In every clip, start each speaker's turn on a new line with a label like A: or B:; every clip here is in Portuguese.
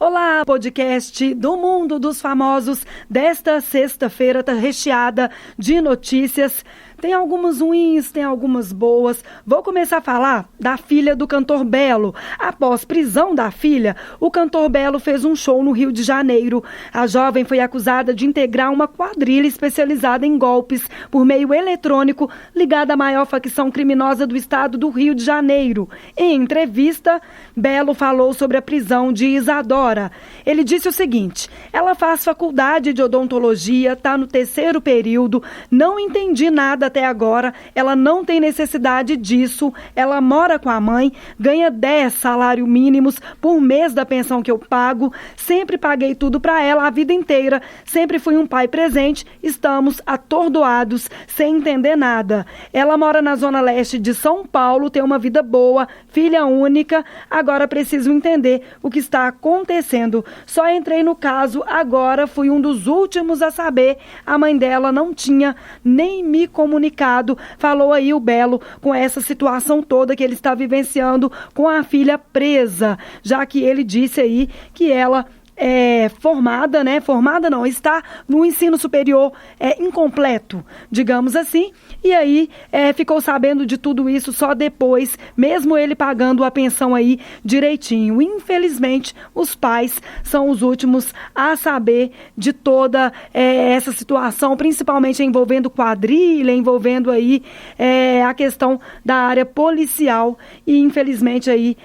A: Olá, podcast do Mundo dos Famosos desta sexta-feira tá recheada de notícias. Tem algumas ruins, tem algumas boas. Vou começar a falar da filha do cantor Belo. Após prisão da filha, o cantor Belo fez um show no Rio de Janeiro. A jovem foi acusada de integrar uma quadrilha especializada em golpes por meio eletrônico ligada à maior facção criminosa do estado do Rio de Janeiro. Em entrevista, Belo falou sobre a prisão de Isadora. Ele disse o seguinte: ela faz faculdade de odontologia, está no 3º período, não entendi nada até agora, ela não tem necessidade disso, ela mora com a mãe, ganha 10 salários mínimos por mês da pensão que eu pago, sempre paguei tudo para ela a vida inteira, sempre fui um pai presente, estamos atordoados, sem entender nada. Ela mora na zona leste de São Paulo, tem uma vida boa, filha única, agora preciso entender o que está acontecendo. Só entrei no caso agora, fui um dos últimos a saber, a mãe dela não tinha nem me comunicado, falou aí o Belo com essa situação toda que ele está vivenciando com a filha presa, já que ele disse aí que ela está no ensino superior incompleto, digamos assim, e aí ficou sabendo de tudo isso só depois, mesmo ele pagando a pensão aí direitinho. Infelizmente, os pais são os últimos a saber de toda essa situação, principalmente envolvendo quadrilha, envolvendo aí a questão da área policial, e infelizmente aí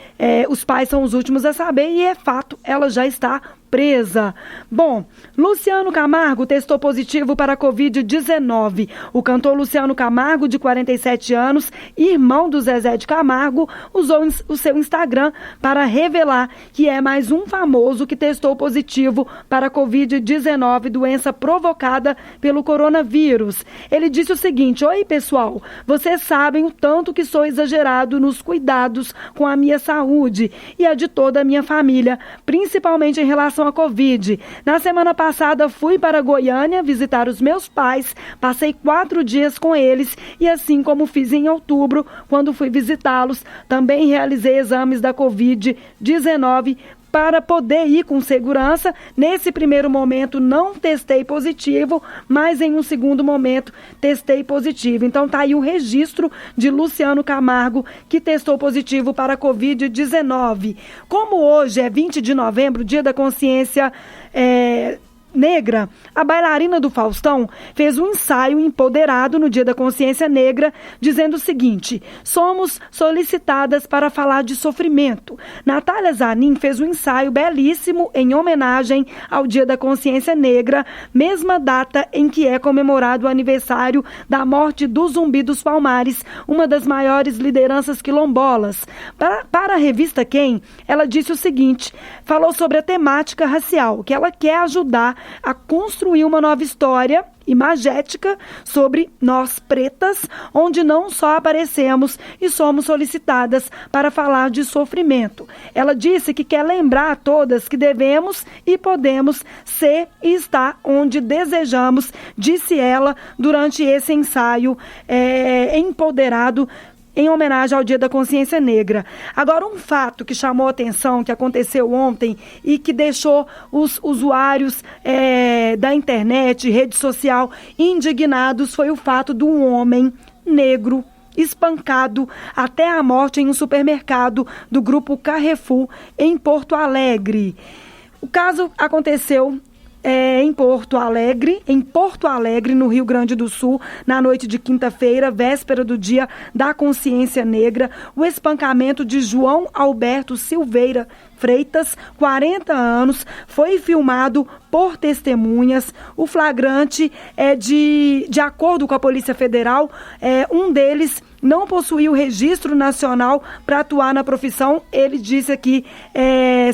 A: os pais são os últimos a saber, e é fato, ela já está presa. Bom, Luciano Camargo testou positivo para a Covid-19. O cantor Luciano Camargo, de 47 anos, irmão do Zezé de Camargo, usou o seu Instagram para revelar que é mais um famoso que testou positivo para a Covid-19, doença provocada pelo coronavírus. Ele disse o seguinte: oi pessoal, vocês sabem o tanto que sou exagerado nos cuidados com a minha saúde e a de toda a minha família, principalmente em relação à Covid. Na semana passada fui para Goiânia visitar os meus pais, passei 4 dias com eles e assim como fiz em outubro, quando fui visitá-los, também realizei exames da Covid-19 para poder ir com segurança. Nesse primeiro momento não testei positivo, mas em um segundo momento testei positivo. Então tá aí o registro de Luciano Camargo, que testou positivo para a Covid-19. Como hoje é 20 de novembro, Dia da Consciência Negra, a bailarina do Faustão fez um ensaio empoderado no Dia da Consciência Negra, dizendo o seguinte: somos solicitadas para falar de sofrimento. Natália Zanin fez um ensaio belíssimo em homenagem ao Dia da Consciência Negra, mesma data em que é comemorado o aniversário da morte do Zumbi dos Palmares, uma das maiores lideranças quilombolas. Para a revista Quem, ela disse o seguinte, falou sobre a temática racial, que ela quer ajudar a construir uma nova história imagética sobre nós pretas, onde não só aparecemos e somos solicitadas para falar de sofrimento. Ela disse que quer lembrar a todas que devemos e podemos ser e estar onde desejamos, disse ela durante esse ensaio empoderado em homenagem ao Dia da Consciência Negra. Agora, um fato que chamou a atenção, que aconteceu ontem e que deixou os usuários da internet, rede social, indignados, foi o fato de um homem negro espancado até a morte em um supermercado do grupo Carrefour, em Porto Alegre. O caso aconteceu em Porto Alegre, no Rio Grande do Sul, na noite de quinta-feira, véspera do Dia da Consciência Negra. O espancamento de João Alberto Silveira Freitas, 40 anos, foi filmado por testemunhas. O flagrante de acordo com a Polícia Federal, um deles não possuía o registro nacional para atuar na profissão. Ele disse aqui,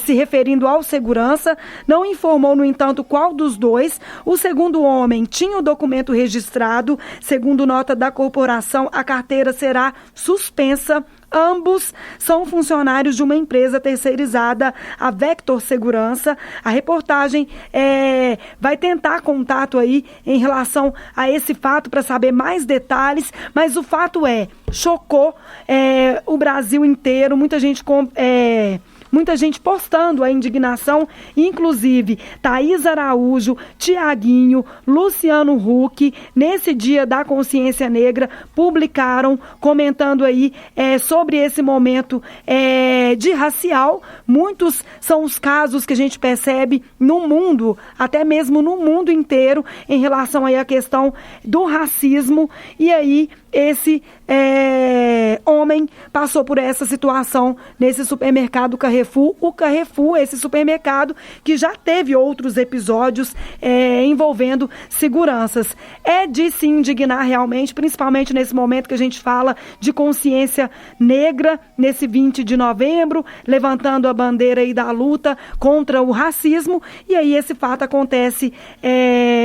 A: se referindo ao segurança, não informou, no entanto, qual dos dois. O segundo homem tinha o documento registrado. Segundo nota da corporação, a carteira será suspensa. Ambos são funcionários de uma empresa terceirizada, a Vector Segurança. A reportagem vai tentar contato aí em relação a esse fato para saber mais detalhes, mas o fato chocou o Brasil inteiro. Muita gente muita gente postando a indignação, inclusive Thaís Araújo, Tiaguinho, Luciano Huck, nesse Dia da Consciência Negra, publicaram comentando aí sobre esse momento de racial. Muitos são os casos que a gente percebe no mundo, até mesmo no mundo inteiro, em relação aí à questão do racismo. E aí esse homem passou por essa situação nesse supermercado Carrefour. O Carrefour, esse supermercado que já teve outros episódios envolvendo seguranças. É de se indignar realmente, principalmente nesse momento que a gente fala de consciência negra, nesse 20 de novembro, levantando a bandeira aí da luta contra o racismo. E aí esse fato acontece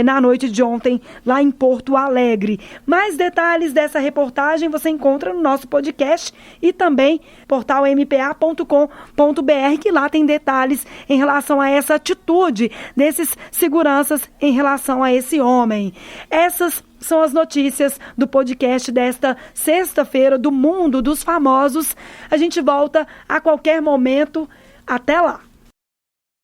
A: na noite de ontem, lá em Porto Alegre. Mais detalhes dessa reportagem você encontra no nosso podcast e também portal mpa.com.br, que lá tem detalhes em relação a essa atitude desses seguranças em relação a esse homem. Essas são as notícias do podcast desta sexta-feira do Mundo dos Famosos. A gente volta a qualquer momento. Até lá!